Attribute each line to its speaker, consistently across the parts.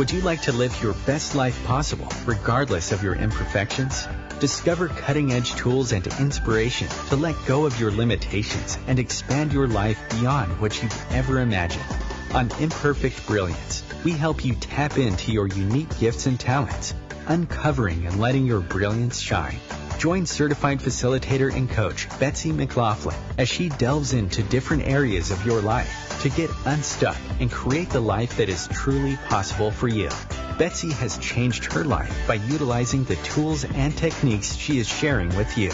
Speaker 1: Would you like to live your best life possible, regardless of your imperfections? Discover cutting-edge tools and inspiration to let go of your limitations and expand your life beyond what you've ever imagined. On Imperfect Brilliance, we help you tap into your unique gifts and talents, uncovering and letting your brilliance shine. Join certified facilitator and coach Betsy McLaughlin as she delves into different areas of your life to get unstuck and create the life that is truly possible for you. Betsy has changed her life by utilizing the tools and techniques she is sharing with you.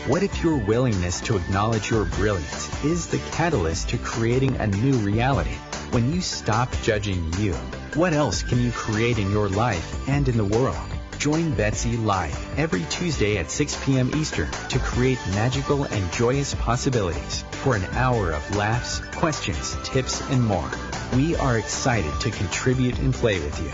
Speaker 1: What if your willingness to acknowledge your brilliance is the catalyst to creating a new reality? When you stop judging you, what else can you create in your life and in the world? Join Betsy live every Tuesday at 6 p.m. Eastern to create magical and joyous possibilities for an hour of laughs, questions, tips, and more. We are excited to contribute and play with you.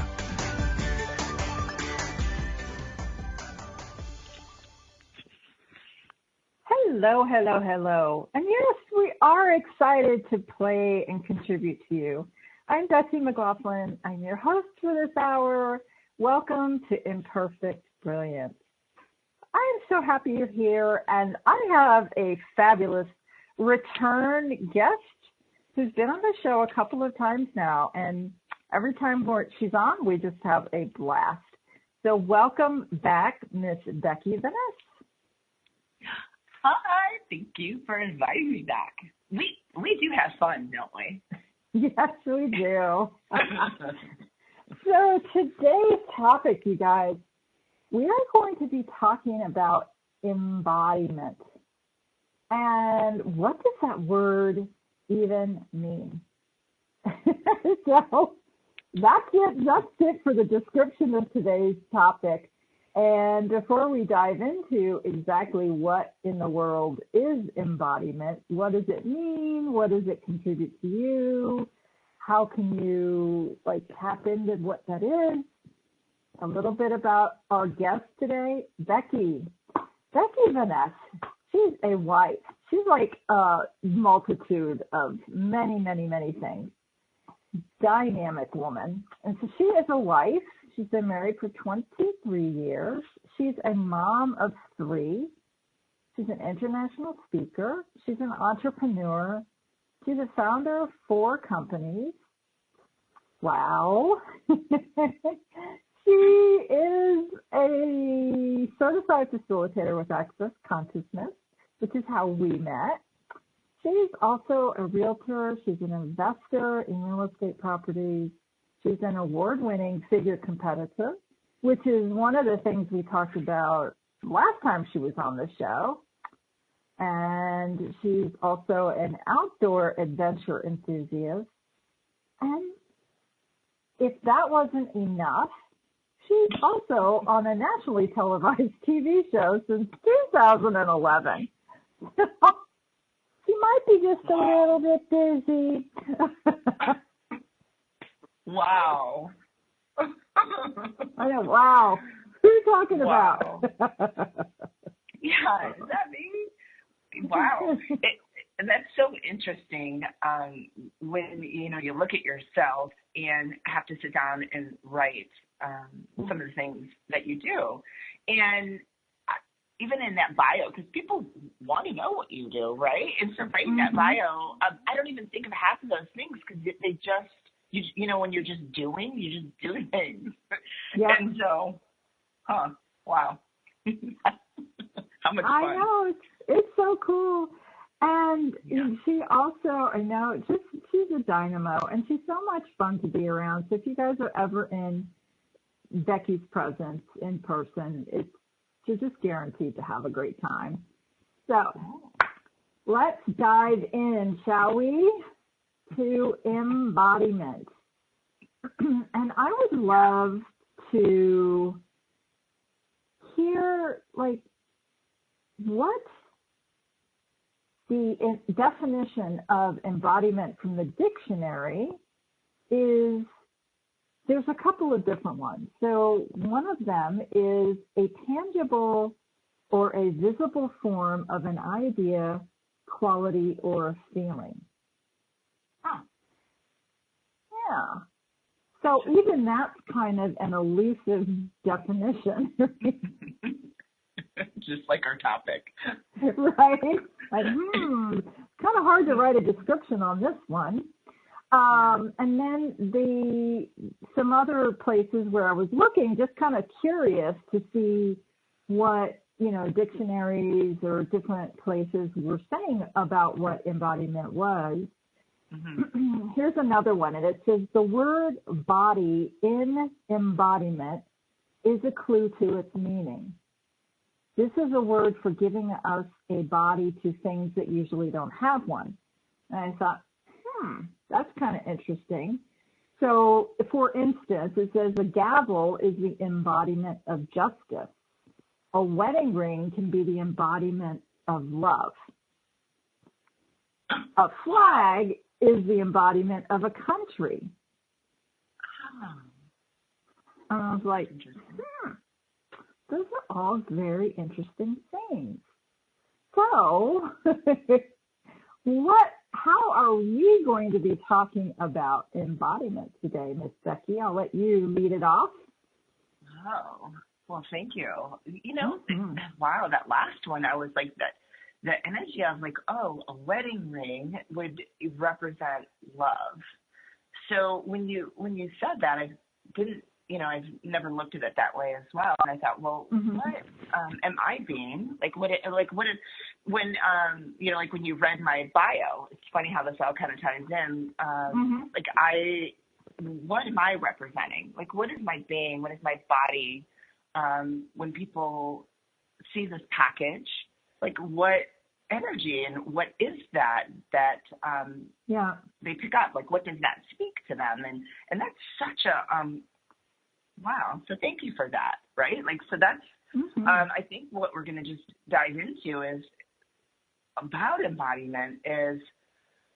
Speaker 2: Hello, hello, hello. And yes, we are excited to play and contribute to you. I'm Betsy McLaughlin. I'm your host for this hour. Welcome to Imperfect Brilliance. I am so happy you're here, and I have a fabulous return guest who's been on the show a couple of times now, and every time she's on, we just have a blast. So welcome back, Miss Becky Vannes.
Speaker 3: Hi, thank you for inviting me back. We do have fun, don't we?
Speaker 2: Yes, we do. So today's topic, you guys, we are going to be talking about embodiment. And what does that word even mean? So that's it for the description of today's topic. And before we dive into exactly what in the world is embodiment, what does it mean? What does it contribute to you? How can you tap into what that is? A little bit about our guest today, Becky Vannes. She's a wife. She's like a multitude of many, many, many things. Dynamic woman. And so she is a wife. She's been married for 23 years. She's a mom of 3. She's an international speaker. She's an entrepreneur. She's a founder of 4 companies. Wow. She is a certified facilitator with Access Consciousness, which is how we met. She's also a realtor. She's an investor in real estate properties. She's an award-winning figure competitor, which is one of the things we talked about last time she was on the show. And she's also an outdoor adventure enthusiast. And if that wasn't enough, she's also on a nationally televised TV show since 2011. She might be just a little bit busy.
Speaker 3: Wow.
Speaker 2: I know, wow. Who are you talking about?
Speaker 3: Yeah, is that me? Wow. And that's so interesting when, you look at yourself and have to sit down and write some of the things that you do. And even in that bio, because people want to know what you do, right? And so writing that bio, I don't even think of half of those things because they just, when you're just doing, you just do things. Yep. And so, wow. How much fun.
Speaker 2: I know, it's so cool. And she also, she's a dynamo, and she's so much fun to be around. So if you guys are ever in Becky's presence in person, you're just guaranteed to have a great time. So let's dive in, shall we, to embodiment. And I would love to hear, what the definition of embodiment from the dictionary is. There's a couple of different ones. So one of them is a tangible or a visible form of an idea, quality, or feeling. Yeah. So even that's kind of an elusive definition.
Speaker 3: Just like our topic.
Speaker 2: Right? Like, kind of hard to write a description on this one. And then some other places where I was looking, just kind of curious to see what, dictionaries or different places were saying about what embodiment was. Mm-hmm. Here's another one, and it says the word body in embodiment is a clue to its meaning. This is a word for giving us a body to things that usually don't have one. And I thought, that's kind of interesting. So, for instance, it says a gavel is the embodiment of justice. A wedding ring can be the embodiment of love. A flag is the embodiment of a country. And I was like, those are all very interesting things. So, how are we going to be talking about embodiment today, Miss Becky? I'll let you lead it off.
Speaker 3: Oh, well, thank you. Wow, that last one, I was like, the energy of like, oh, a wedding ring would represent love. So when you said that, I didn't, I've never looked at it that way as well. And I thought, well, what am I being? Like when you read my bio, it's funny how this all kind of ties in. What am I representing? Like, what is my being? What is my body? When people see this package, like what energy and what is that they pick up? Like, what does that speak to them? And that's such a, wow. So thank you for that. Right. Like, so that's, I think what we're going to just dive into is about embodiment is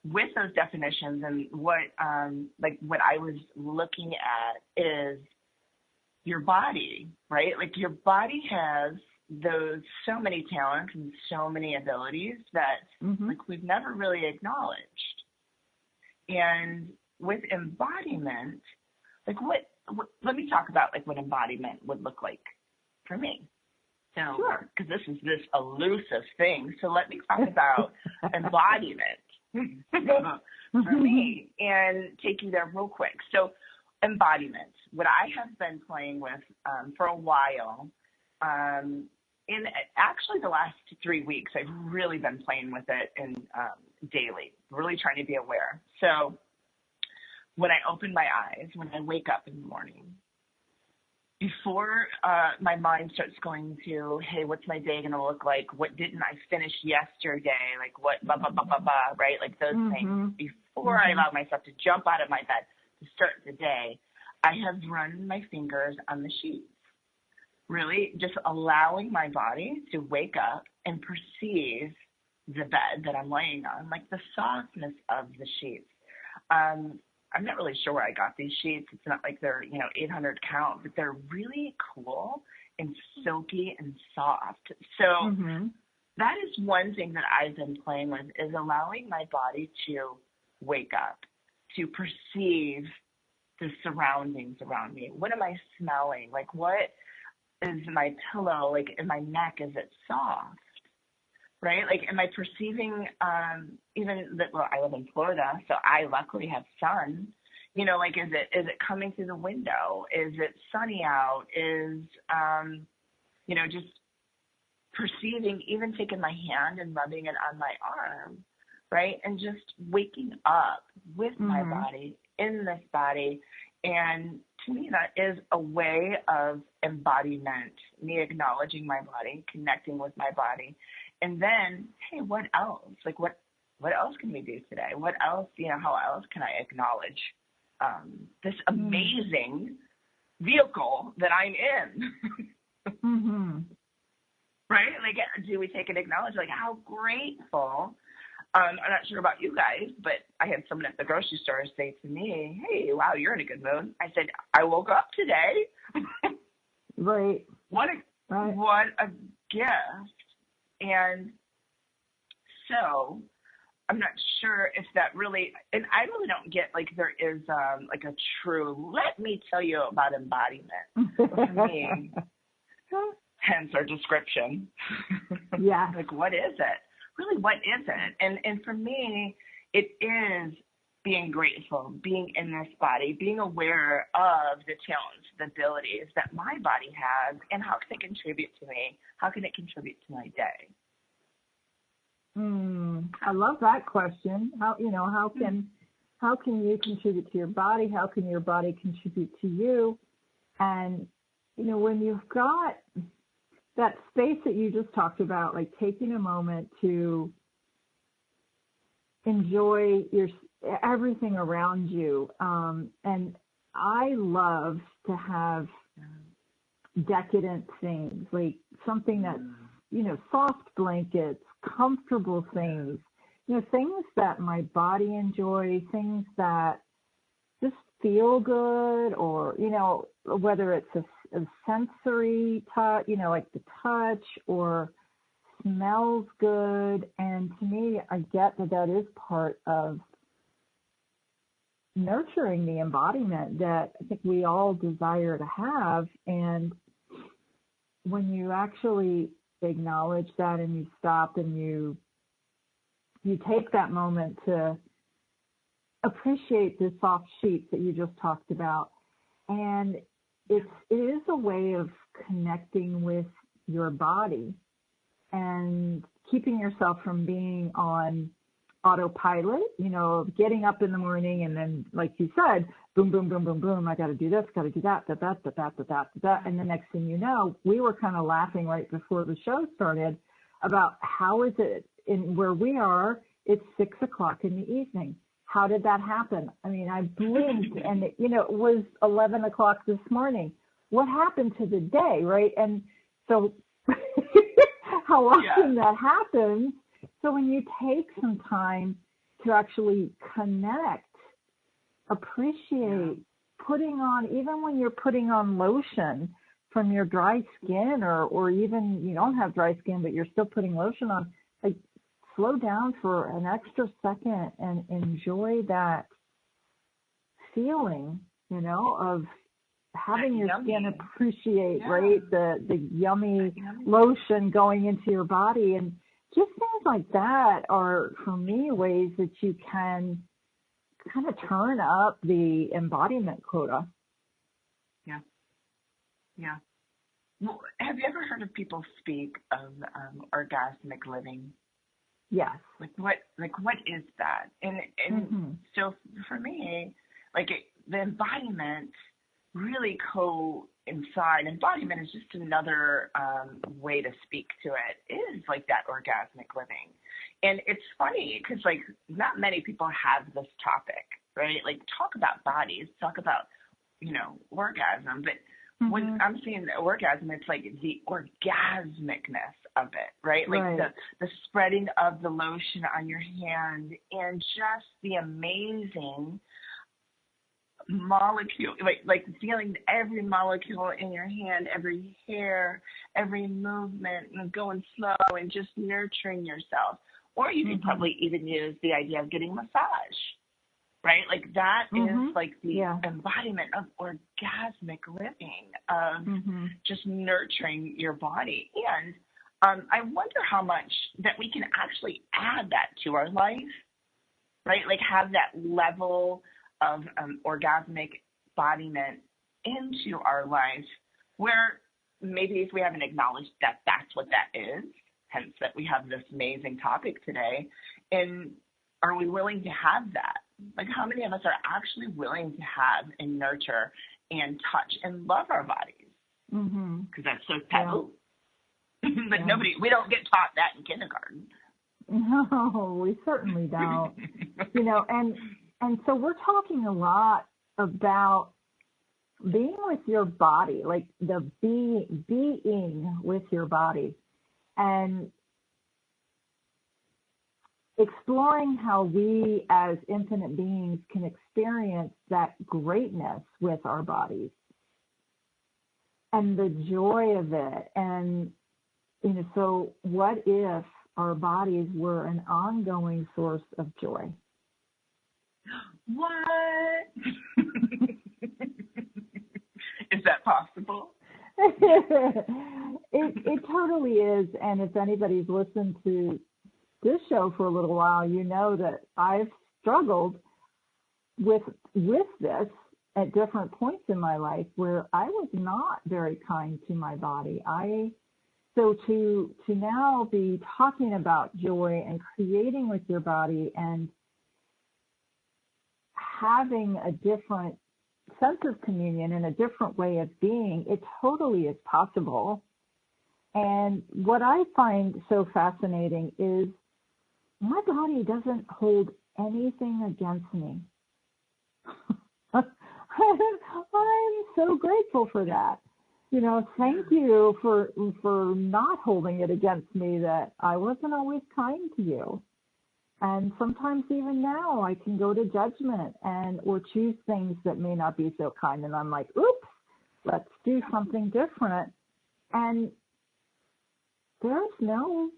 Speaker 3: with those definitions and what I was looking at is your body, right? Like your body has those so many talents and so many abilities that like we've never really acknowledged. And with embodiment, like what let me talk about like what embodiment would look like for me. So, because this is this elusive thing. So let me talk about embodiment for me and take you there real quick. So embodiment, what I have been playing with for a while, in actually the last 3 weeks, I've really been playing with it and daily, really trying to be aware. So when I open my eyes, when I wake up in the morning, before my mind starts going to, hey, what's my day going to look like? What didn't I finish yesterday? Like what, blah, blah, blah, blah, blah, right? Like those things. Before I allow myself to jump out of my bed to start the day, I have run my fingers on the sheets. Really just allowing my body to wake up and perceive the bed that I'm laying on, like the softness of the sheets. I'm not really sure where I got these sheets. It's not like they're, 800 count, but they're really cool and silky and soft. So that is one thing that I've been playing with is allowing my body to wake up, to perceive the surroundings around me. What am I smelling? Like what is my pillow? Like in my neck, is it soft? Right? Like, am I perceiving, even that, well, I live in Florida, so I luckily have sun, like, is it coming through the window? Is it sunny out? Is, just perceiving, even taking my hand and rubbing it on my arm, right? And just waking up with my body, in this body. And to me, that is a way of embodiment, me acknowledging my body, connecting with my body. And then, hey, what else? Like, what else can we do today? What else, how else can I acknowledge this amazing vehicle that I'm in? Right? Like, do we take and acknowledge, like, how grateful? I'm not sure about you guys, but I had someone at the grocery store say to me, hey, wow, you're in a good mood. I said, I woke up today.
Speaker 2: Right.
Speaker 3: What a gift. And so I'm not sure if that really, and I really don't get like there is like a true, let me tell you about embodiment. For me, hence our description.
Speaker 2: Yeah.
Speaker 3: Like, what is it? Really, what is it? And for me, it is being grateful, being in this body, being aware of the talents, the abilities that my body has, and how can it contribute to me? How can it contribute to my day?
Speaker 2: I love that question. How can you contribute to your body? How can your body contribute to you? And, when you've got that space that you just talked about, like taking a moment to enjoy everything around you. And I love to have decadent things, like something that's, soft blankets, comfortable things, things that my body enjoys, things that just feel good, or, whether it's a sensory touch, like the touch, or smells good. And to me, I get that is part of nurturing the embodiment that I think we all desire to have. And when you actually acknowledge that, and you stop and you take that moment to appreciate the soft sheets that you just talked about, and it is a way of connecting with your body and keeping yourself from being on autopilot, getting up in the morning and then, like you said, boom, boom, boom, boom, boom, I got to do this, got to do that, and the next thing you know, we were kind of laughing right before the show started about how is it in where we are, it's 6 o'clock in the evening. How did that happen? I mean, I blinked and it was 11 o'clock this morning. What happened to the day, right? And so how often that happens. So when you take some time to actually connect, appreciate putting on, even when you're putting on lotion from your dry skin, or even you don't have dry skin, but you're still putting lotion on, like slow down for an extra second and enjoy that feeling, of having your skin appreciate, right, the yummy lotion going into your body. And just things like that are, for me, ways that you can kind of turn up the embodiment quota.
Speaker 3: Yeah. Yeah. Well, have you ever heard of people speak of orgasmic living?
Speaker 2: Yes.
Speaker 3: What is that? And so for me, the embodiment really coincide. Embodiment is just another way to speak to it. It is like that orgasmic living. And it's funny because not many people have this topic, right? Like, talk about bodies, talk about, orgasm. But when I'm saying the orgasm, it's like the orgasmicness of it, right? Like the spreading of the lotion on your hand, and just the amazing molecule, like feeling every molecule in your hand, every hair, every movement, and going slow and just nurturing yourself. Or you could probably even use the idea of getting massage, right? Like that is like the embodiment of orgasmic living, of just nurturing your body. And I wonder how much that we can actually add that to our life, right? Like have that level of orgasmic embodiment into our life, where maybe if we haven't acknowledged that that's what that is, hence that we have this amazing topic today, and are we willing to have that? Like, how many of us are actually willing to have and nurture and touch and love our bodies? Because that's so taboo. But we don't get taught that in kindergarten.
Speaker 2: No, we certainly don't. And so we're talking a lot about being with your body, like the being with your body, and exploring how we as infinite beings can experience that greatness with our bodies and the joy of it. And, so what if our bodies were an ongoing source of joy.
Speaker 3: What? Is that possible?
Speaker 2: It totally is. And if anybody's listened to this show for a little while, you know that I've struggled with this at different points in my life where I was not very kind to my body. So to now be talking about joy and creating with your body and having a different sense of communion and a different way of being, it totally is possible. And what I find so fascinating is my body doesn't hold anything against me. I'm so grateful for that. Thank you for not holding it against me that I wasn't always kind to you. And sometimes even now I can go to judgment or choose things that may not be so kind. And I'm like, oops, let's do something different. And there's no.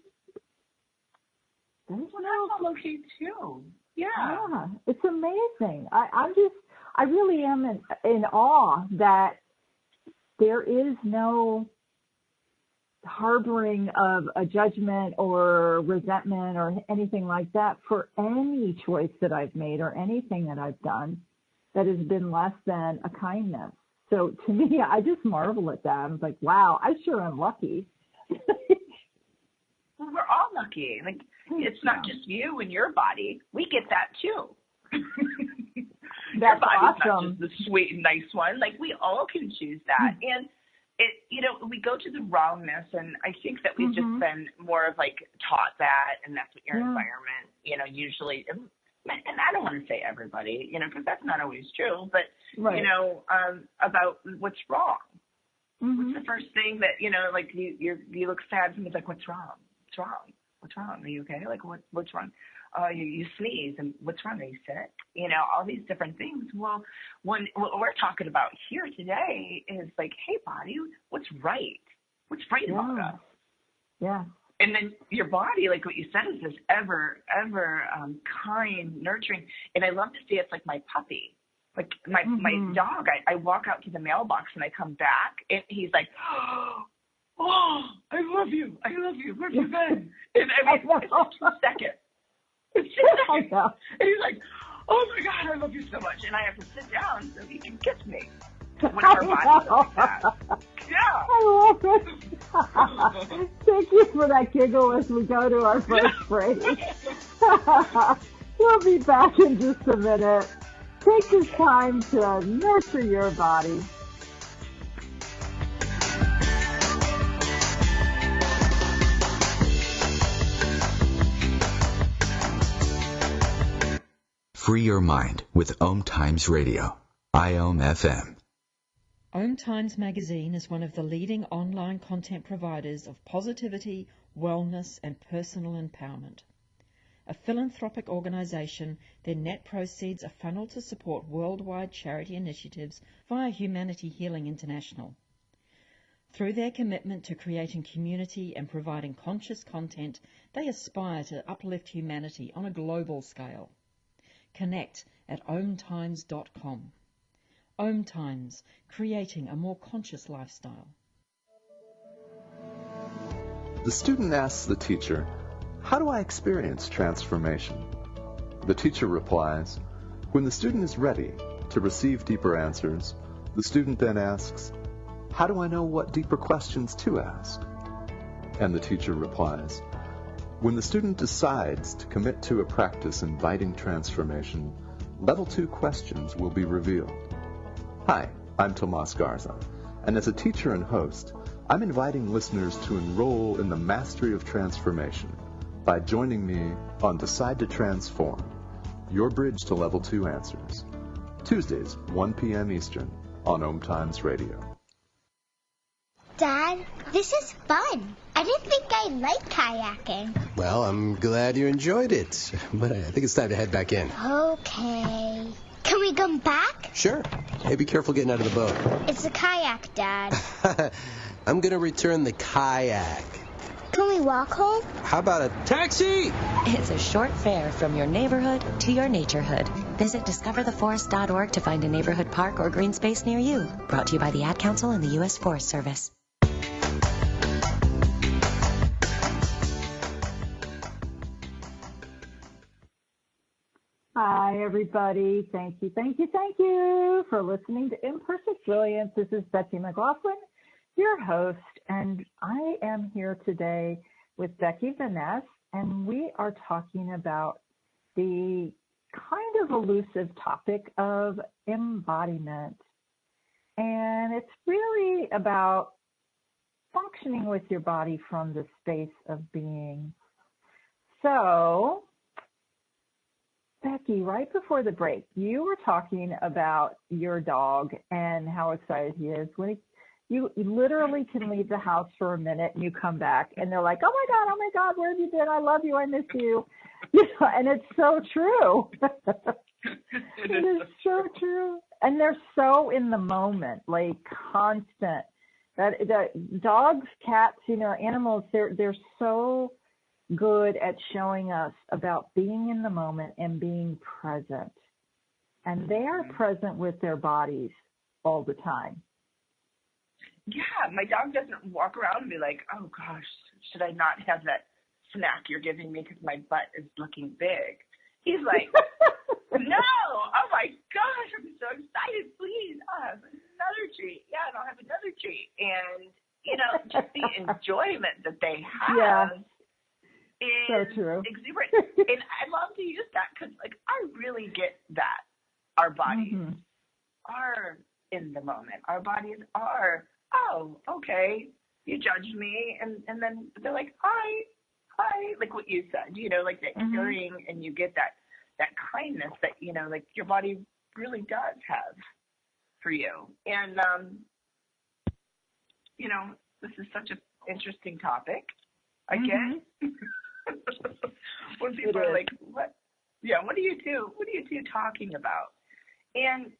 Speaker 3: That's all okay too. Yeah.
Speaker 2: It's amazing. I really am in awe that there is no harboring of a judgment or resentment or anything like that for any choice that I've made or anything that I've done that has been less than a kindness. So to me, I just marvel at that. I'm like, wow, I sure am lucky.
Speaker 3: Well, we're all lucky. Like, it's not just you and your body. We get that too.
Speaker 2: That's
Speaker 3: your body's
Speaker 2: awesome.
Speaker 3: Not just the sweet and nice one. Like, we all can choose that. And we go to the wrongness, and I think that we've just been more of like taught that, and that's what your environment, usually, and I don't want to say everybody, because that's not always true, but, about what's wrong. What's the first thing that, like you look sad, somebody's like, what's wrong? What's wrong? What's wrong? Are you okay? Like, what's wrong? You sneeze, and what's wrong? Are you sick? All these different things. Well, what we're talking about here today is like, hey, body, what's right? What's right about us? Yeah. And then your body, like what you said, is this ever kind, nurturing. And I love to see it's like my puppy. Like my dog, I walk out to the mailbox and I come back, and he's like, oh, I love you. Where have you been? And I mean, it's just a second. It's just a second. And he's like, oh my God, I love you so much. And I have to sit down so he can kiss me. When our body like that. Yeah.
Speaker 2: I love it. Thank you for that giggle as we go to our first break. We'll be back in just a minute. Take this time to nurture your body.
Speaker 1: Free your mind with OMTimes Radio. IOM FM.
Speaker 4: OMTimes magazine is one of the leading online content providers of positivity, wellness, and personal empowerment. A philanthropic organization, their net proceeds are funneled to support worldwide charity initiatives via Humanity Healing International. Through their commitment to creating community and providing conscious content, they aspire to uplift humanity on a global scale. Connect at omtimes.com. OMTimes, creating a more conscious lifestyle.
Speaker 5: The student asks the teacher, how do I experience transformation? The teacher replies, when the student is ready to receive deeper answers, the student then asks, how do I know what deeper questions to ask? And the teacher replies, when the student decides to commit to a practice inviting transformation, level 2 questions will be revealed. Hi, I'm Tomas Garza, and as a teacher and host, I'm inviting listeners to enroll in the mastery of transformation by joining me on Decide to Transform, your bridge to level 2 answers. Tuesdays, 1 p.m. Eastern on OMTimes Radio.
Speaker 6: Dad, this is fun. I didn't think I liked kayaking.
Speaker 7: Well, I'm glad you enjoyed it, but I think it's time to head back in.
Speaker 6: Okay. Can we come back?
Speaker 7: Sure. Hey, be careful getting out of the boat.
Speaker 6: It's a kayak, Dad.
Speaker 7: I'm going to return the kayak.
Speaker 6: Can we we walk home?
Speaker 7: How about a taxi?
Speaker 8: It's a short fare from your neighborhood to your naturehood. Visit discovertheforest.org to find a neighborhood park or green space near you. Brought to you by the Ad Council and the U.S. Forest Service.
Speaker 2: Hi, everybody. Thank you for listening to Imperfect Brilliance. This is Betsy McLaughlin, your host, and I am here today with Becky Vannes, and we are talking about the kind of elusive topic of embodiment. And it's really about functioning with your body from the space of being. So, Becky, right before the break, you were talking about your dog and how excited he is when you literally can leave the house for a minute and you come back and they're like, oh my God, where have you been? I love you. I miss you. And it's so true. It is so true. And they're so in the moment, like constant. That dogs, cats, animals, they're so good at showing us about being in the moment and being present. And they are present with their bodies all the time.
Speaker 3: Yeah, my dog doesn't walk around and be like, oh gosh, should I not have that snack you're giving me because my butt is looking big? He's like, no, oh my gosh, I'm so excited, please, I'll have another treat. Yeah, and I'll have another treat. And, just the enjoyment that they have is
Speaker 2: so true.
Speaker 3: exuberant. And I love to use that because, I really get that. Our bodies are in the moment. Our bodies are, oh, okay, you judged me. And then they're like, hi, like what you said, like that hearing, and you get that kindness that, your body really does have for you. And, this is such an interesting topic, I guess. When people are like, what? Yeah, what are you two talking about? And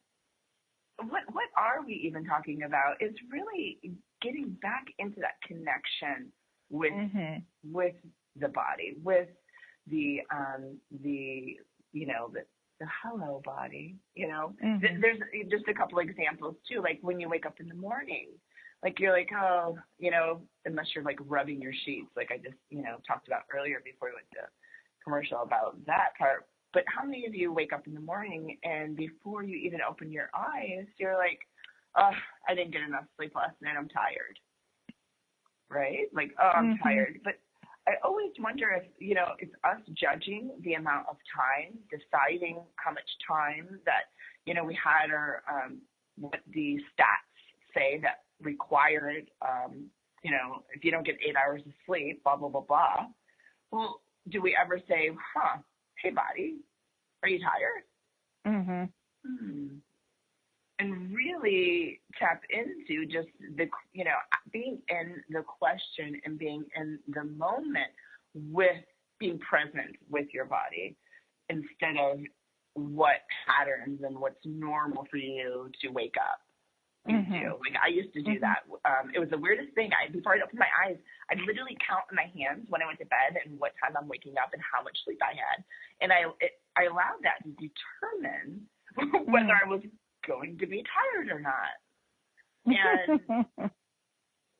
Speaker 3: what are we even talking about? It's really getting back into that connection with the body, with the hello body. There's just a couple examples too, like when you wake up in the morning. Like you're like, oh, unless you're like rubbing your sheets, like I just, talked about earlier before we went to commercial about that part. But how many of you wake up in the morning and before you even open your eyes, you're like, oh, I didn't get enough sleep last night, I'm tired. Right? Like, oh, I'm tired. But I always wonder if, it's us judging the amount of time, deciding how much time that, we had or what the stats say that required, if you don't get 8 hours of sleep, blah, blah, blah, blah. Well, do we ever say, hey, body, are you tired? And really tap into just the, being in the question and being in the moment with being present with your body instead of what patterns and what's normal for you to wake up. Like I used to do that. It was the weirdest thing. Before I'd open my eyes, I'd literally count in my hands when I went to bed and what time I'm waking up and how much sleep I had. And I allowed that to determine whether I was going to be tired or not. And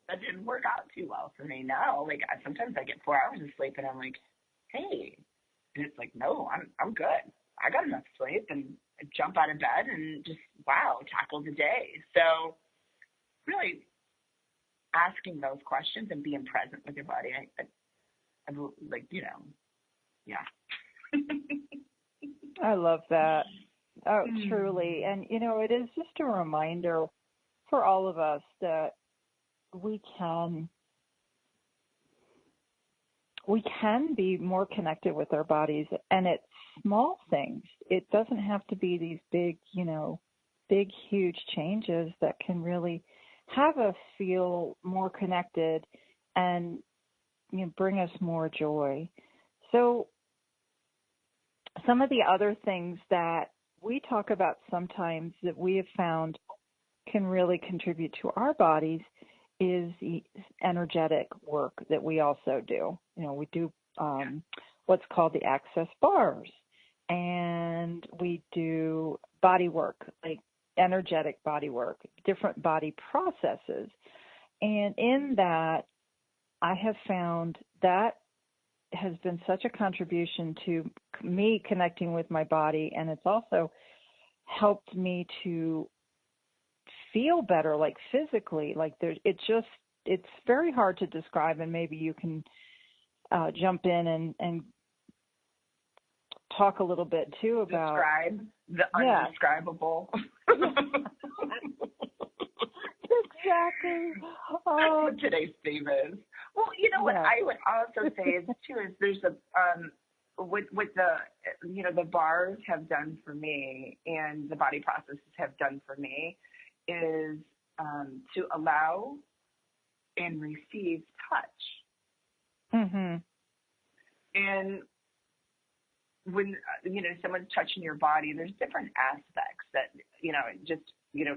Speaker 3: that didn't work out too well for me now. Like sometimes I get 4 hours of sleep and I'm like, hey, and it's like, no, I'm good. I got enough sleep, and I jump out of bed and just, tackle the day. So really asking those questions and being present with your body, I like, yeah.
Speaker 2: I love that. Oh, truly. And, it is just a reminder for all of us that we can be more connected with our bodies, and it's small things. It doesn't have to be these big, big, huge changes that can really have us feel more connected and bring us more joy. So some of the other things that we talk about sometimes that we have found can really contribute to our bodies is the energetic work that we also do. We do what's called the access bars, and we do body work, like energetic body work, different body processes. And in that, I have found that has been such a contribution to me connecting with my body, and it's also helped me to feel better, like physically. Like it's very hard to describe, and maybe you can jump in and talk a little bit too about
Speaker 3: describe the undescribable.
Speaker 2: Exactly.
Speaker 3: That's what today's theme is. Well, what I would also say is too is there's with the the bars have done for me and the body processes have done for me is to allow and receive touch.
Speaker 2: Mm-hmm.
Speaker 3: And when someone's touching your body, there's different aspects that just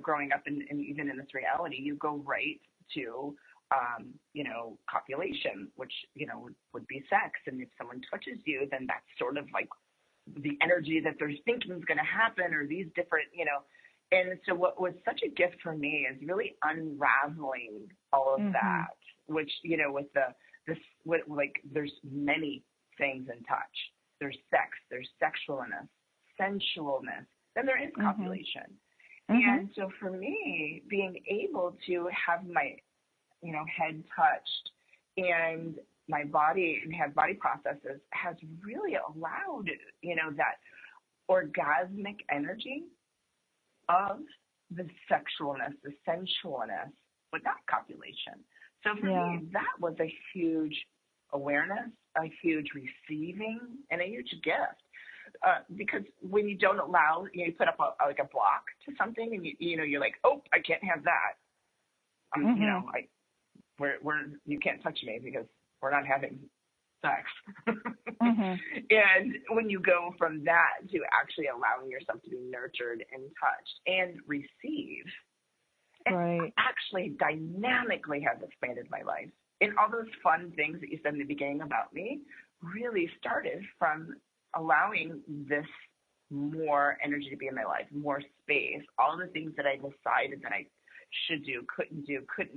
Speaker 3: growing up and even in this reality, you go right to copulation, which would be sex, and if someone touches you, then that's sort of like the energy that they're thinking is going to happen, or these different And so what was such a gift for me is really unraveling all of that, which with there's many things in touch. There's sex, there's sexualness, sensualness, then there is copulation. And so for me, being able to have my, head touched and my body and have body processes has really allowed, that orgasmic energy of the sexualness, the sensualness without copulation. So for me, that was a huge awareness, a huge receiving, and a huge gift. Because when you don't allow, you put up a block to something, and you're like, oh, I can't have that. You can't touch me because we're not having sex. And when you go from that to actually allowing yourself to be nurtured and touched and receive, it actually dynamically has expanded my life. And all those fun things that you said in the beginning about me really started from allowing this more energy to be in my life, more space, all the things that I decided that I should do, couldn't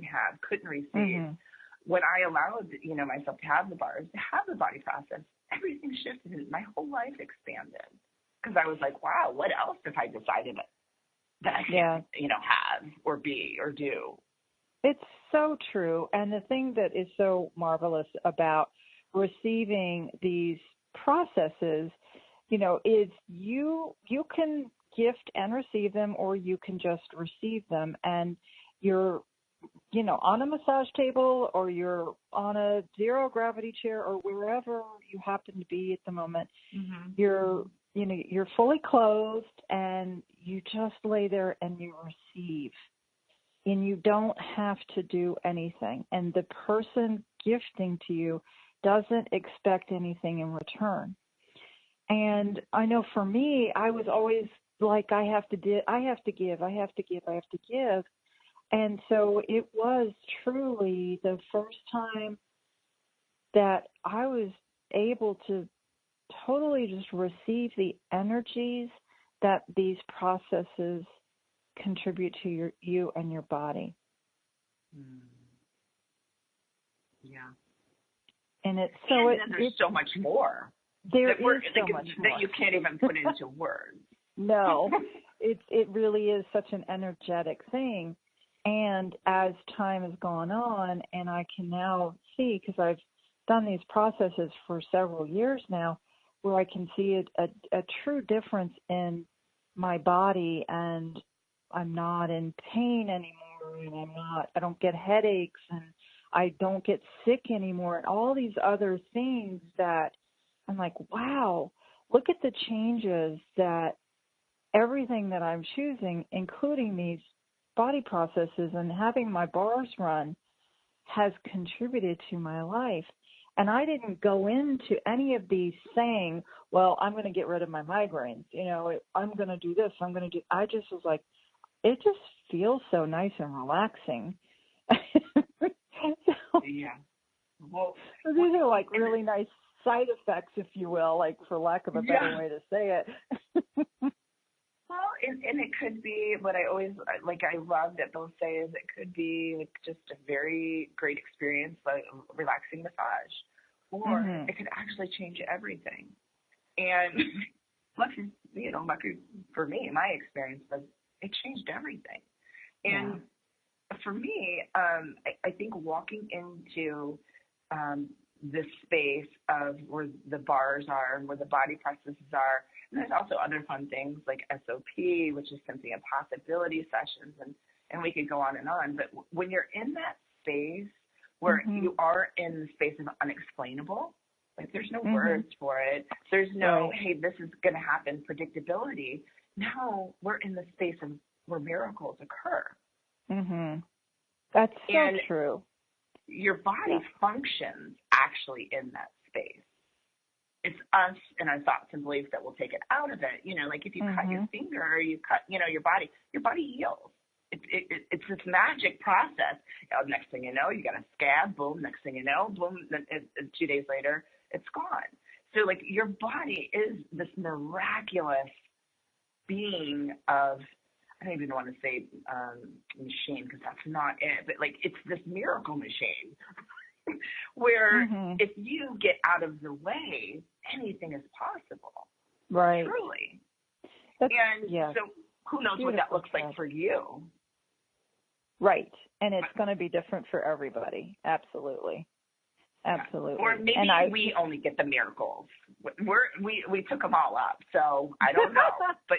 Speaker 3: have, couldn't receive. When I allowed, myself to have the bars, to have the body process, everything shifted and my whole life expanded. Because I was like, wow, what else if I decided that I can't, have or be or do?
Speaker 2: It's so true. And the thing that is so marvelous about receiving these processes, is you can gift and receive them, or you can just receive them. And you're, on a massage table, or you're on a zero gravity chair, or wherever you happen to be at the moment, you're fully clothed and you just lay there and you receive. And you don't have to do anything. And the person gifting to you doesn't expect anything in return. And I know for me, I was always like, I have to give. And so it was truly the first time that I was able to totally just receive the energies that these processes contribute to you and your body.
Speaker 3: Yeah.
Speaker 2: And there's
Speaker 3: so much more.
Speaker 2: There is so much more
Speaker 3: that you can't even put into words.
Speaker 2: No, it really is such an energetic thing. And as time has gone on, and I can now see, because I've done these processes for several years now, where I can see a true difference in my body, and I'm not in pain anymore, and I don't get headaches, and I don't get sick anymore, and all these other things that I'm like, wow, look at the changes that everything that I'm choosing, including these body processes and having my bars run, has contributed to my life. And I didn't go into any of these saying, well, I'm going to get rid of my migraines. I'm going to do this. I just was like, it just feels so nice and relaxing.
Speaker 3: Yeah. Well,
Speaker 2: so these are like really nice side effects, if you will, like for lack of a better way to say it.
Speaker 3: Well, and it could be what I always I love that they'll say is it could be like just a very great experience, like relaxing massage, or it could actually change everything. And lucky for me, my experience was it changed everything. And for me, I think walking into this space of where the bars are and where the body processes are, and there's also other fun things like SOP, which is Symphony of Possibility sessions, and we could go on and on. But when you're in that space where you are in the space of unexplainable, like there's no words for it. There's no, hey, this is going to happen, predictability. Now we're in the space of where miracles occur.
Speaker 2: That's so true.
Speaker 3: Your body functions actually in that space. It's us and our thoughts and beliefs that will take it out of it. You know, like if you cut your finger or you cut, your body heals. It's this magic process. Next thing you know, you got a scab, boom, next thing you know, boom, 2 days later, it's gone. So like your body is this miraculous being of, I don't even want to say machine because that's not it, but like it's this miracle machine where if you get out of the way, anything is possible.
Speaker 2: Right.
Speaker 3: Truly.
Speaker 2: So
Speaker 3: who knows what that looks like for you?
Speaker 2: Right. And it's going to be different for everybody. Absolutely. Absolutely.
Speaker 3: Or maybe we only get the miracles. We took them all up, so I don't know. But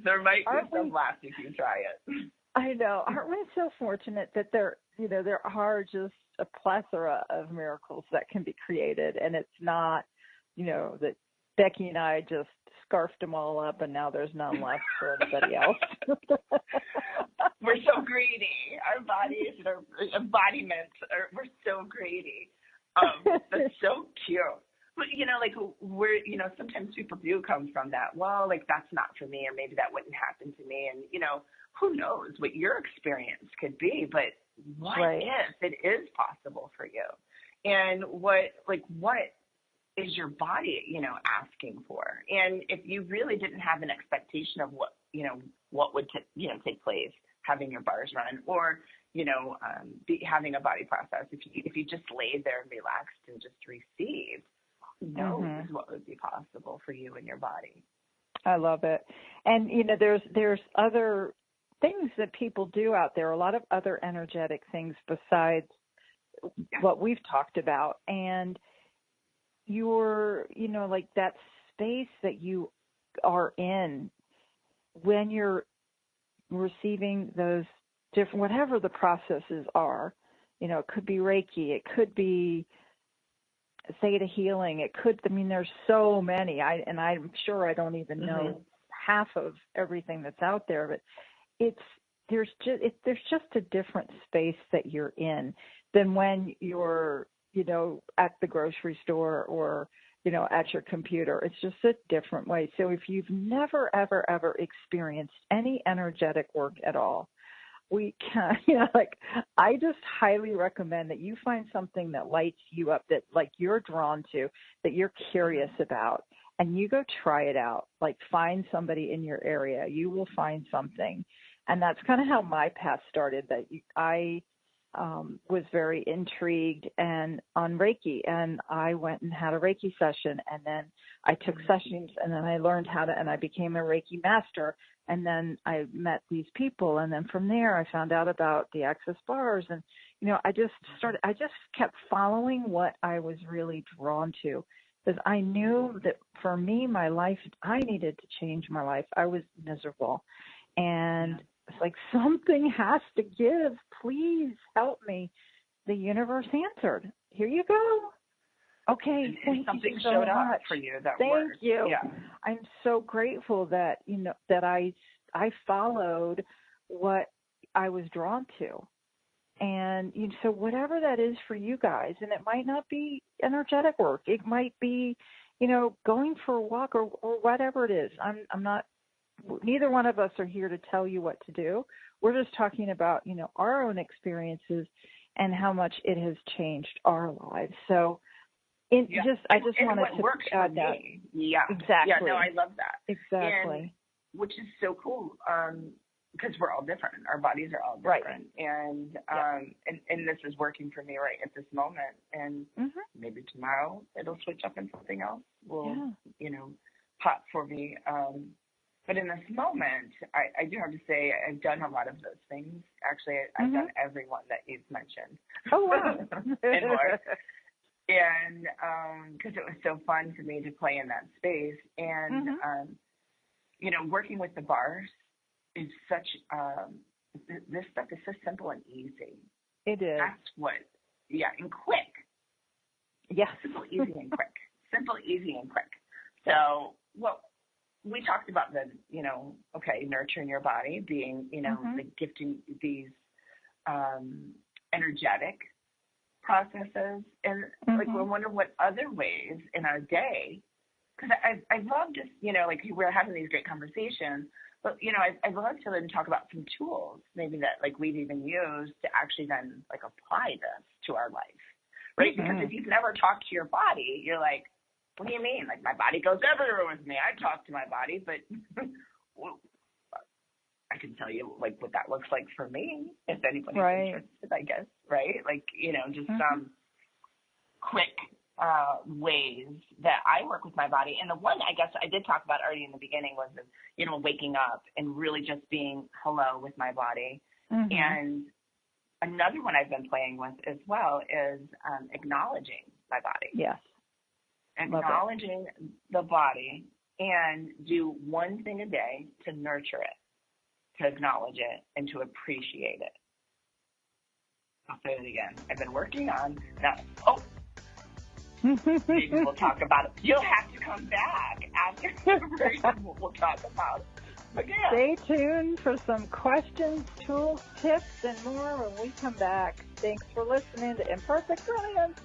Speaker 3: there might be some left if you try it.
Speaker 2: I know. Aren't we so fortunate that there are just a plethora of miracles that can be created, and it's not, that Becky and I just scarfed them all up and now there's none left for anybody else.
Speaker 3: We're so greedy. Our bodies and our embodiments we're so greedy. That's so cute. But, sometimes people do come from that. Well, like, that's not for me, or maybe that wouldn't happen to me. And, who knows what your experience could be, but what if it is possible for you? And what is your body, asking for? And if you really didn't have an expectation of what would take place, having your bars run, or, having a body process, if you just laid there and relaxed and just received, who knows what would be possible for you and your body.
Speaker 2: I love it. And, there's other things that people do out there, a lot of other energetic things besides what we've talked about. And you're, like that space that you are in when you're receiving those different, whatever the processes are, it could be Reiki, it could be Theta healing, it could, there's so many, and I'm sure I don't even know half of everything that's out there, but there's just a different space that you're in than when you're, at the grocery store or, at your computer. It's just a different way. So if you've never, ever, ever experienced any energetic work at all, we can, I just highly recommend that you find something that lights you up, that like you're drawn to, that you're curious about, and you go try it out. Like find somebody in your area. You will find something. And that's kind of how my path started, that I was very intrigued and on Reiki, and I went and had a Reiki session, and then I took sessions, and then I learned and I became a Reiki master, and then I met these people, and then from there I found out about the Access bars, and I just kept following what I was really drawn to, because I knew that for me, my life, I needed to change my life. I was miserable, and it's like, something has to give. Please help me. The universe answered. Here you go. Okay.
Speaker 3: And something showed up for you that
Speaker 2: Thank
Speaker 3: worked.
Speaker 2: you.
Speaker 3: Yeah.
Speaker 2: I'm so grateful that, that I followed what I was drawn to. And so whatever that is for you guys, and it might not be energetic work. It might be, going for a walk or whatever it is. I'm not neither one of us are here to tell you what to do. We're just talking about, our own experiences and how much it has changed our lives. So I just wanted to add that.
Speaker 3: Yeah.
Speaker 2: Exactly.
Speaker 3: Yeah, no, I love that.
Speaker 2: Exactly.
Speaker 3: And, which is so cool. Because we're all different. Our bodies are all different. Right. And this is working for me right at this moment. And maybe tomorrow it'll switch up and something else will, pop for me. But in this moment, I do have to say I've done a lot of those things. Actually, I've done every one that you've mentioned.
Speaker 2: Oh, wow.
Speaker 3: And more. And because it was so fun for me to play in that space. And, working with the bars is such, this stuff is so simple and easy.
Speaker 2: It is.
Speaker 3: That's what, and quick.
Speaker 2: Yeah.
Speaker 3: Simple, easy, and quick. Simple, easy, and quick. So, we talked about the, nurturing your body, being, the gifting these energetic processes. And, we wonder what other ways in our day, because I love just, we're having these great conversations, but, I'd love to then talk about some tools maybe that, we've even used to actually then, apply this to our life, right? Because if you've never talked to your body, you're like, what do you mean? My body goes everywhere with me. I talk to my body, but I can tell you, what that looks like for me, if anybody's interested, I guess, right? Just some quick ways that I work with my body. And the one I guess I did talk about already in the beginning was, waking up and really just being hello with my body. And another one I've been playing with as well is acknowledging my body.
Speaker 2: Yes.
Speaker 3: Acknowledging the body and do one thing a day to nurture it, to acknowledge it, and to appreciate it. I'll say it again. I've been working on that. Maybe we'll talk about it. You'll have to come back after the break. We'll talk about it again.
Speaker 2: Stay tuned for some questions, tools, tips, and more when we come back. Thanks for listening to Imperfect Brilliance.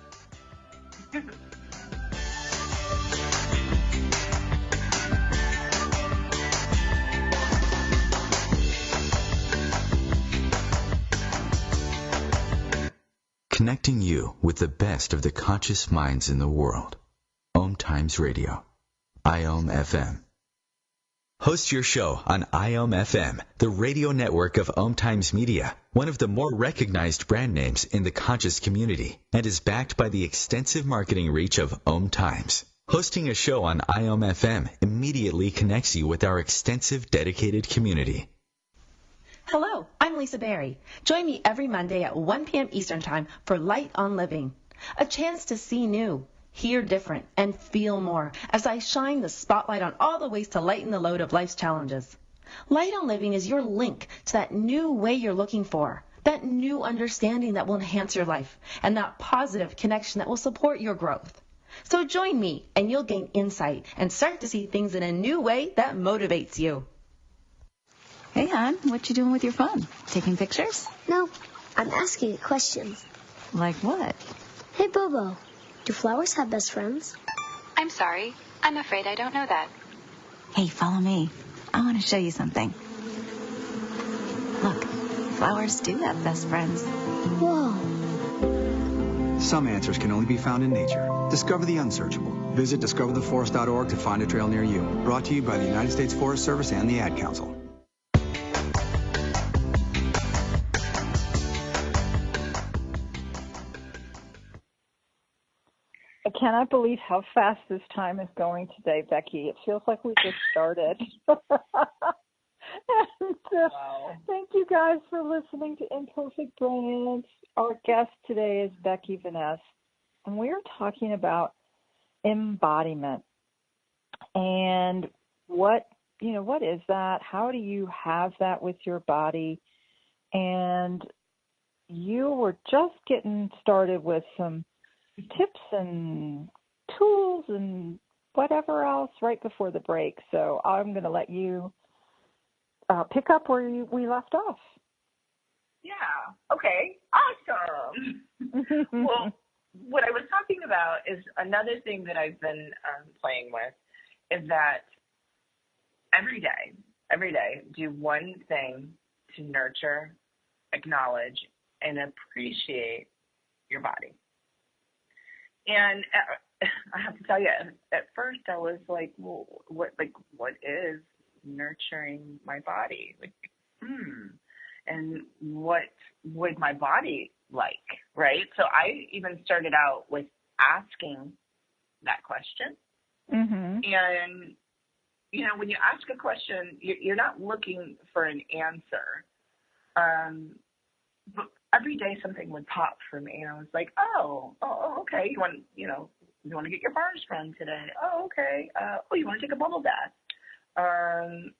Speaker 1: Connecting you with the best of the conscious minds in the world. OMTimes Radio. IOM FM. Host your show on IOM FM, the radio network of OMTimes Media, one of the more recognized brand names in the conscious community, and is backed by the extensive marketing reach of OMTimes. Hosting a show on IOM FM immediately connects you with our extensive dedicated community.
Speaker 9: Hello, I'm Lisa Berry. Join me every Monday at 1 p.m. Eastern Time for Light on Living, a chance to see new, hear different, and feel more as I shine the spotlight on all the ways to lighten the load of life's challenges. Light on Living is your link to that new way you're looking for, that new understanding that will enhance your life, and that positive connection that will support your growth. So join me, and you'll gain insight and start to see things in a new way that motivates you.
Speaker 10: Hey, hon, what you doing with your phone? Taking pictures?
Speaker 6: No, I'm asking it questions.
Speaker 10: Like what?
Speaker 6: Hey, Bobo, do flowers have best friends?
Speaker 11: I'm sorry. I'm afraid I don't know that.
Speaker 10: Hey, follow me. I want to show you something. Look, flowers do have best friends.
Speaker 6: Whoa.
Speaker 12: Some answers can only be found in nature. Discover the unsearchable. Visit discovertheforest.org to find a trail near you. Brought to you by the United States Forest Service and the Ad Council.
Speaker 2: I cannot believe how fast this time is going today, Becky. It feels like we just started. Thank you guys for listening to Imperfect Brilliance. Our guest today is Becky Vannes, and we are talking about embodiment. And what is that? How do you have that with your body? And you were just getting started with some tips and tools and whatever else right before the break. So I'm going to let you pick up where we left off.
Speaker 3: Yeah. Okay. Awesome. Well, what I was talking about is another thing that I've been playing with is that every day every day, do one thing to nurture, acknowledge, and appreciate your body. And I have to tell you, at first I was like, well, what is nurturing my body? And what would my body like, right? So I even started out with asking that question.
Speaker 2: Mm-hmm.
Speaker 3: And, you know, when you ask a question, you're not looking for an answer. But every day something would pop for me. And I was like, oh, okay. You want to get your bars run today? Oh, okay. You want to take a bubble bath? And,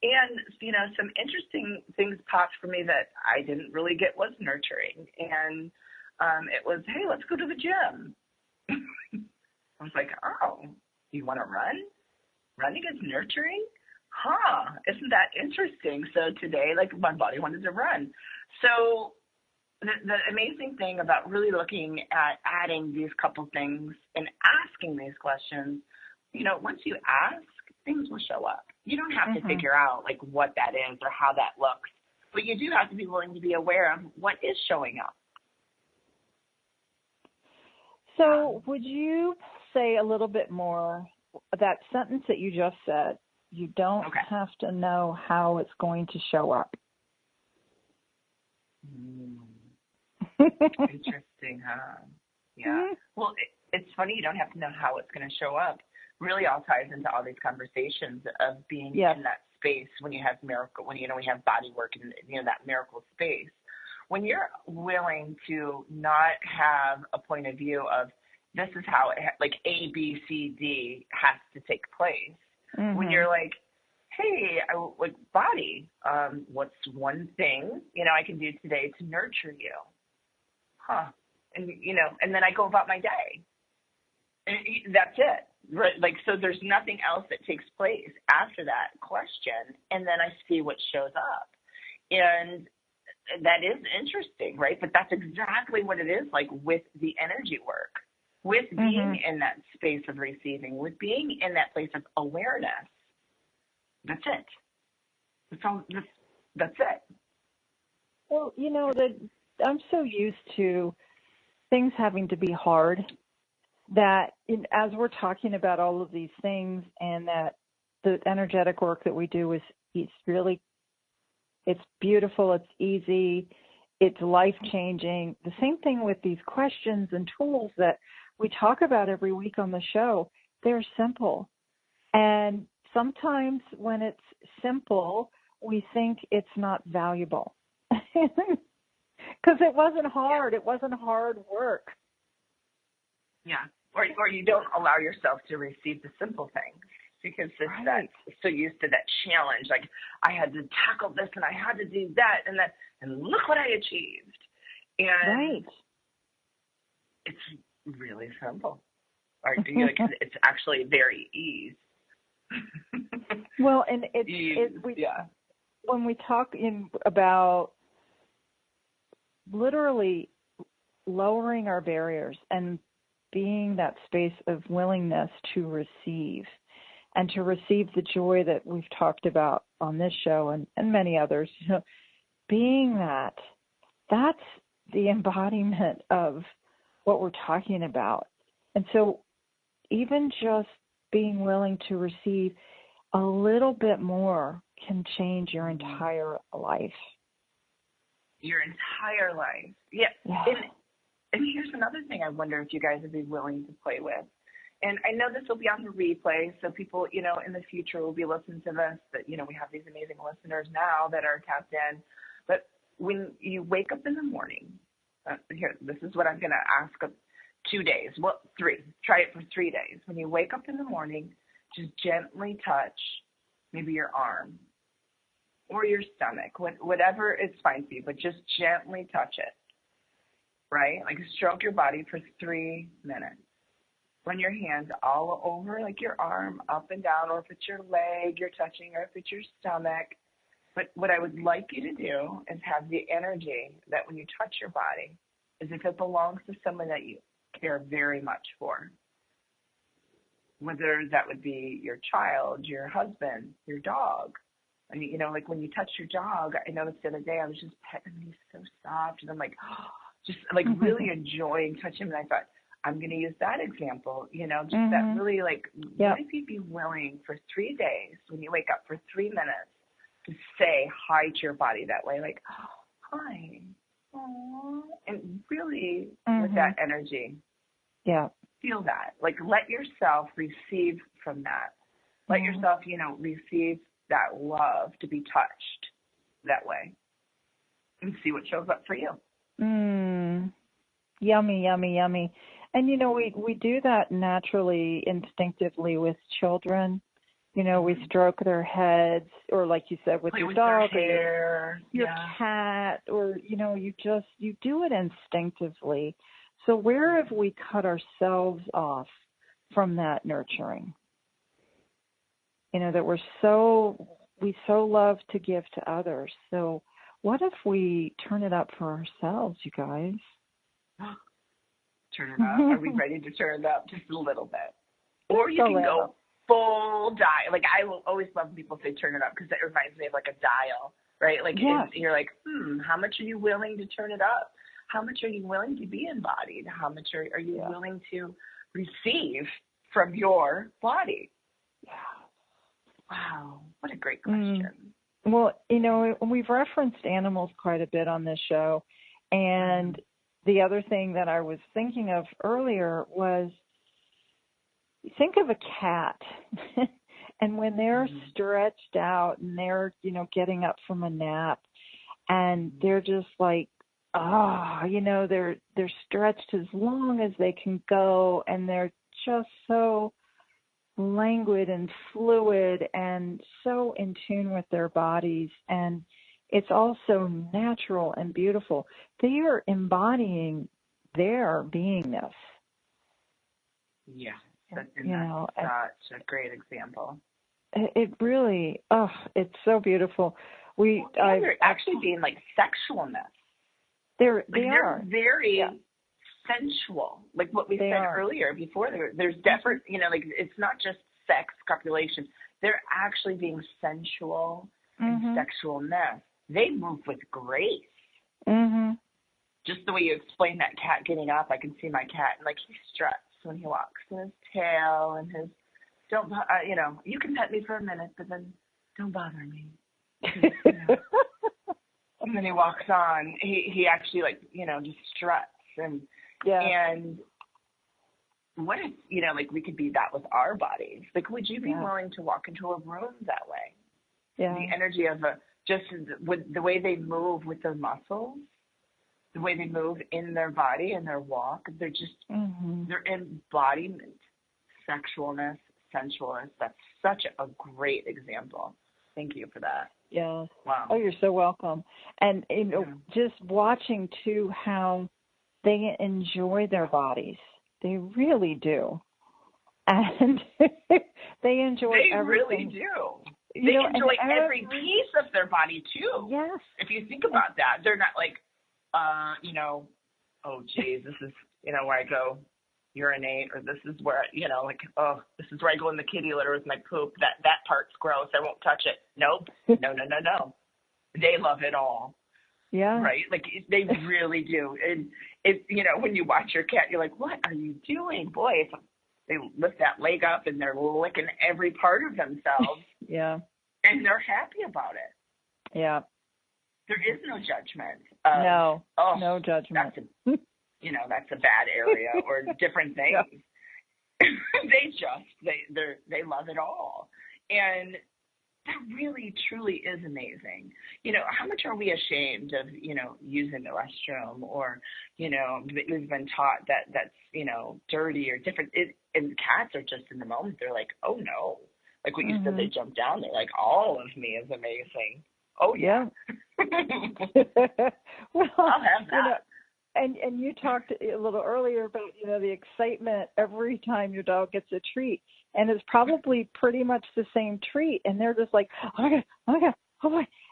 Speaker 3: you know, some interesting things popped for me that I didn't really get was nurturing. And it was, hey, let's go to the gym. I was like, oh, you want to run? Running is nurturing? Huh, isn't that interesting? So today, like, my body wanted to run. So the amazing thing about really looking at adding these couple things and asking these questions, you know, once you ask, things will show up. You don't have to figure out, like, what that is or how that looks, but you do have to be willing to be aware of what is showing up.
Speaker 2: So would you say a little bit more, that sentence that you just said, you don't have to know how it's going to show up?
Speaker 3: Interesting, huh? Yeah. Well, it's funny you don't have to know how it's going to show up. Really all ties into all these conversations of being in that space when you have miracle, when, you know, we have body work and, you know, that miracle space. When you're willing to not have a point of view of this is how it, like A, B, C, D has to take place. When you're like, hey, like, body, what's one thing, you know, I can do today to nurture you? And, you know, and then I go about my day. And that's it. Right? Like, so there's nothing else that takes place after that question. And then I see what shows up. And that is interesting, right? But that's exactly what it is like with the energy work, with being in that space of receiving, with being in that place of awareness. That's it. That's it.
Speaker 2: Well, you know, I'm so used to things having to be hard that as we're talking about all of these things, and that the energetic work that we do it's beautiful, it's easy, it's life-changing. The same thing with these questions and tools that we talk about every week on the show. They're simple. And sometimes when it's simple, we think it's not valuable. Because it wasn't hard. It wasn't hard work.
Speaker 3: Yeah. Or you don't allow yourself to receive the simple things because it's that so used to that challenge. Like, I had to tackle this and I had to do that and look what I achieved. And it's really simple. Or it's actually very easy.
Speaker 2: Well, and when we talk about literally lowering our barriers and being that space of willingness to receive, and to receive the joy that we've talked about on this show and many others, you know, being that's the embodiment of what we're talking about. And so even just being willing to receive a little bit more can change your entire life.
Speaker 3: Your entire life. Yeah. And here's another thing I wonder if you guys would be willing to play with. And I know this will be on the replay, so people, you know, in the future will be listening to this, that, you know, we have these amazing listeners now that are tapped in. But when you wake up in the morning, this is what I'm going to ask of 2 days. Well, 3. Try it for 3 days. When you wake up in the morning, just gently touch maybe your arm or your stomach, whatever is fine for you, but just gently touch it, right? Like, stroke your body for 3 minutes. Run your hands all over, like your arm, up and down, or if it's your leg you're touching, or if it's your stomach. But what I would like you to do is have the energy that when you touch your body, as if it belongs to someone that you care very much for. Whether that would be your child, your husband, your dog, And, you know, like when you touch your dog, I noticed the other day I was just petting him. He's so soft. And I'm like, just like really enjoying touching him. And I thought, I'm going to use that example, you know, just that really like, what if you'd be willing for 3 days when you wake up for 3 minutes to say hi to your body that way, like, hi, aww, and really with that energy.
Speaker 2: Yeah.
Speaker 3: Feel that. Like, let yourself receive from that. Let yourself, you know, receive that love to be touched that way and see what shows up for you.
Speaker 2: Yummy, yummy, yummy. And, you know, we do that naturally, instinctively with children. You know, we stroke their heads, or like you said, with your dog or your cat, or, you know, you do it instinctively. So where have we cut ourselves off from that nurturing? You know, that we so love to give to others. So what if we turn it up for ourselves, you guys?
Speaker 3: Turn it up? Are we ready to turn it up just a little bit? Or you can go full dial. Like, I will always love when people say turn it up, because that reminds me of like a dial, right? Like, you're like, how much are you willing to turn it up? How much are you willing to be embodied? How much are you willing to receive from your body? Yeah. Wow, what a great question.
Speaker 2: Well, you know, we've referenced animals quite a bit on this show, and the other thing that I was thinking of earlier was, think of a cat, and when they're stretched out and they're, you know, getting up from a nap, and they're just like, you know, they're stretched as long as they can go, and they're just so languid and fluid and so in tune with their bodies, and it's also natural and beautiful. They are embodying their beingness.
Speaker 3: Yeah, that's such a great example.
Speaker 2: It really, it's so beautiful.
Speaker 3: They're actually being like sexualness. They're very sensual, like what we said earlier before. There's different, you know, like it's not just sex, copulation. They're actually being sensual and sexualness. They move with grace. Just the way you explain that cat getting up, I can see my cat, and like he struts when he walks, and his tail and his you know, you can pet me for a minute, but then don't bother me. You know. And then he walks on. He actually, like, you know, just struts. And what if, you know, like we could be that with our bodies? Like, would you be willing to walk into a room that way? Yeah. The energy of just with the way they move with their muscles, the way they move in their body and their walk, they're just, their embodiment, sexualness, sensualness. That's such a great example. Thank you for that.
Speaker 2: Yeah.
Speaker 3: Wow.
Speaker 2: Oh, you're so welcome. And, you know, just watching, too, how they enjoy their bodies. They really do. And they enjoy everything.
Speaker 3: Really do. They enjoy every piece of their body, too.
Speaker 2: Yes.
Speaker 3: If you think about that, they're not like, you know, oh, geez, this is, you know, where I go urinate, or this is where, you know, like, oh, this is where I go in the kitty litter with my poop. That part's gross. I won't touch it. Nope. No. They love it all.
Speaker 2: Yeah.
Speaker 3: Right? Like, they really do. And, you know, when you watch your cat, you're like, what are you doing? Boy, they lift that leg up and they're licking every part of themselves.
Speaker 2: Yeah.
Speaker 3: And they're happy about it.
Speaker 2: Yeah.
Speaker 3: There is no judgment.
Speaker 2: No judgment.
Speaker 3: That's a bad area or different things. They love it all. And that really, truly is amazing. You know, how much are we ashamed of, you know, using the restroom, or, you know, we've been taught that that's, you know, dirty or different. And cats are just in the moment. They're like, oh, no. Like what you said, they jump down. They're like, all of me is amazing. Oh, yeah.
Speaker 2: Well,
Speaker 3: I'll have that.
Speaker 2: You know, and you talked a little earlier about, you know, the excitement every time your dog gets a treat. And it's probably pretty much the same treat. And they're just like, oh my God.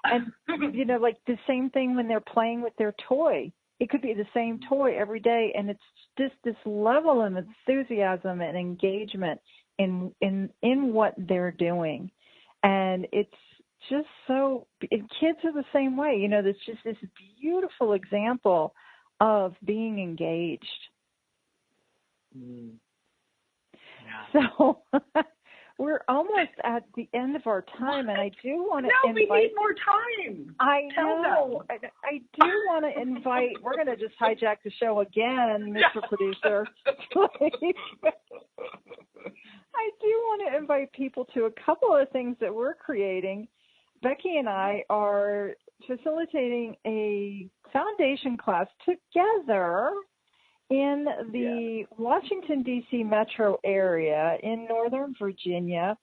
Speaker 2: And, you know, like the same thing when they're playing with their toy. It could be the same toy every day. And it's just this level of enthusiasm and engagement in what they're doing. And it's just so, and kids are the same way. You know, there's just this beautiful example of being engaged.
Speaker 3: Mm.
Speaker 2: Yeah. So we're almost at the end of our time, and I do want to invite.
Speaker 3: No, we need more time.
Speaker 2: I know. I do want to invite. We're going to just hijack the show again, Mr. Producer. I do want to invite people to a couple of things that we're creating. Becky and I are facilitating a foundation class together in the Washington, D.C. metro area in Northern Virginia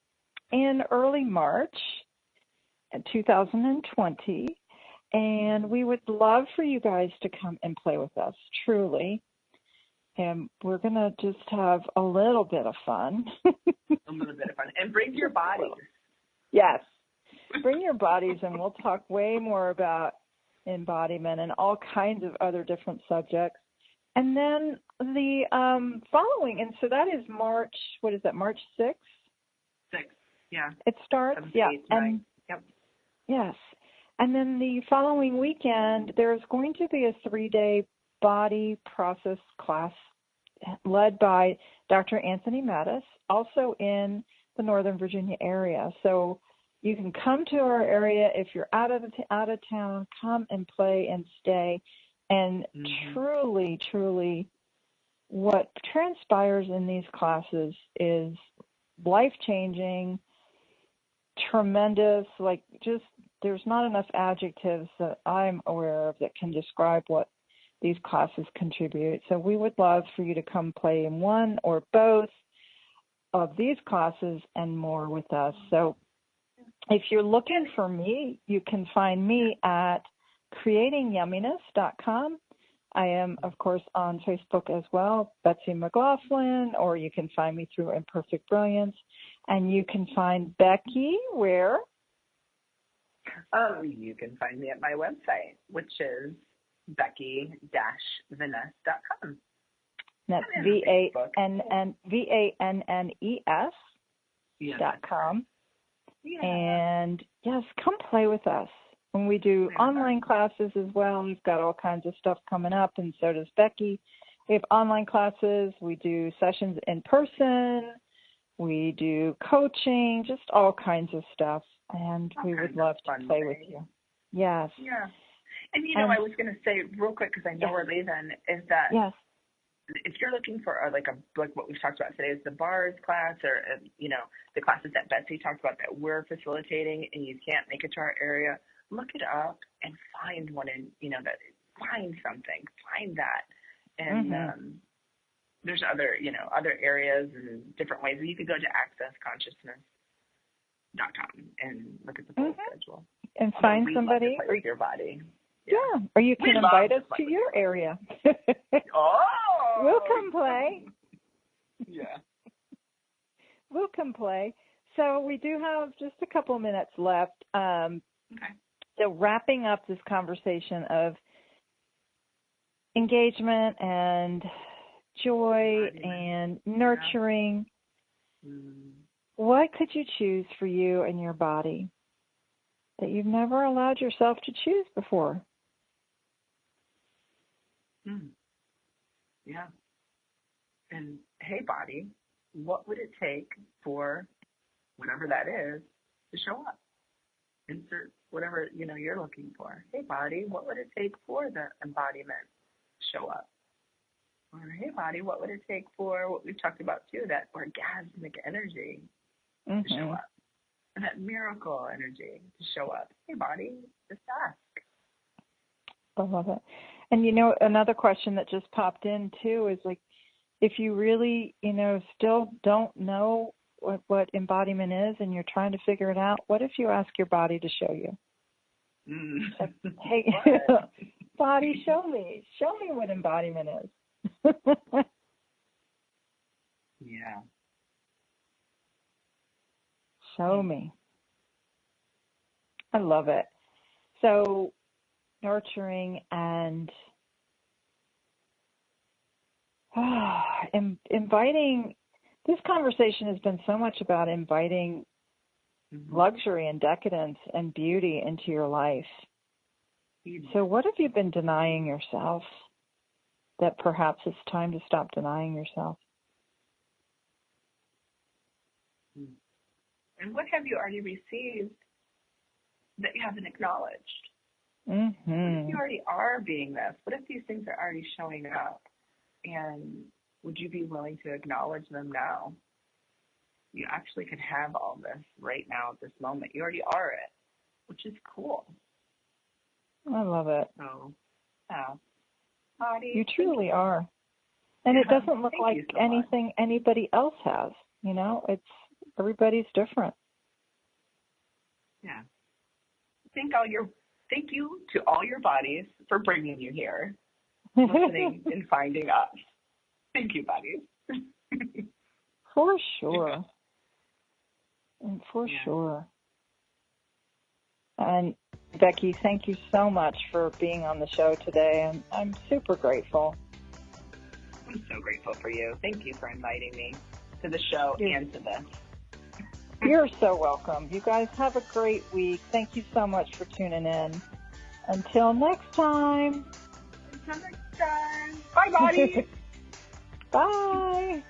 Speaker 2: in early March 2020. And we would love for you guys to come and play with us, truly. And we're going to just have a little bit of fun.
Speaker 3: A little bit of fun. And bring your bodies.
Speaker 2: Yes. Bring your bodies, and we'll talk way more about embodiment and all kinds of other different subjects. And then the following, and so that is March, what is that, March 6th?
Speaker 3: 6th, yeah.
Speaker 2: It starts,
Speaker 3: 7th,
Speaker 2: yeah.
Speaker 3: 8th,
Speaker 2: And
Speaker 3: 9th. Yep.
Speaker 2: Yes. And then the following weekend, there's going to be a 3-day body process class led by Dr. Anthony Mattis, also in the Northern Virginia area. So you can come to our area if you're out of town, come and play and stay. And truly, truly, what transpires in these classes is life-changing, tremendous, like just there's not enough adjectives that I'm aware of that can describe what these classes contribute. So we would love for you to come play in one or both of these classes and more with us. So if you're looking for me, you can find me at creatingyumminess.com. I am, of course, on Facebook as well, Betsy McLaughlin, or you can find me through Imperfect Brilliance. And you can find Becky where?
Speaker 3: You can find me at my website, which is becky-vannes.com.
Speaker 2: That's VANNES.com.
Speaker 3: Yeah.
Speaker 2: And yes, come play with us. When we do online classes as well, we've got all kinds of stuff coming up, and so does Becky. We have online classes. We do sessions in person. We do coaching, just all kinds of stuff. And we would love to play with you. Yes.
Speaker 3: Yeah. And, you know, I was going to say real quick, because I know we're leaving, is that if you're looking for like what we've talked about today is the bars class, or, you know, the classes that Betsy talked about that we're facilitating, and you can't make it to our area, look it up and find one, and, you know, find something, find that. And there's other areas and different ways. You could go to accessconsciousness.com and look at the full schedule.
Speaker 2: And find somebody.
Speaker 3: Or your body.
Speaker 2: Yeah, or you can invite us to your area. We'll come play.
Speaker 3: Yeah.
Speaker 2: We'll come play. So we do have just a couple minutes left. So wrapping up this conversation of engagement and joy and nurturing, what could you choose for you and your body that you've never allowed yourself to choose before?
Speaker 3: Yeah. And hey, body, what would it take for whatever that is to show up? Insert whatever, you know, you're looking for. Hey, body, what would it take for the embodiment to show up? Or hey, body, what would it take for what we've talked about too, that orgasmic energy to show up? And that miracle energy to show up. Hey, body, just ask.
Speaker 2: I love it. And, you know, another question that just popped in, too, is like, if you really, you know, still don't know what embodiment is and you're trying to figure it out, what if you ask your body to show you? Hey, body, show me what embodiment is.
Speaker 3: Yeah.
Speaker 2: Show me. I love it. So nurturing and inviting. This conversation has been so much about inviting luxury and decadence and beauty into your life. So what have you been denying yourself that perhaps it's time to stop denying yourself?
Speaker 3: And what have you already received that you haven't acknowledged? What if you already are being this? What if these things are already showing up? And would you be willing to acknowledge them now? You actually could have all this right now at this moment. You already are it, which is cool.
Speaker 2: I love it.
Speaker 3: So, yeah.
Speaker 2: You truly are. And it doesn't look like anything anybody else has. You know, everybody's different.
Speaker 3: Yeah. Thank you to all your bodies for bringing you here, listening and finding us. Thank you, bodies.
Speaker 2: For sure. And for sure. And Becky, thank you so much for being on the show today. I'm super grateful.
Speaker 3: I'm so grateful for you. Thank you for inviting me to the show and to this.
Speaker 2: You're so welcome. You guys have a great week. Thank you so much for tuning in. Until next time.
Speaker 3: Until next time. Bye, body.
Speaker 2: Bye.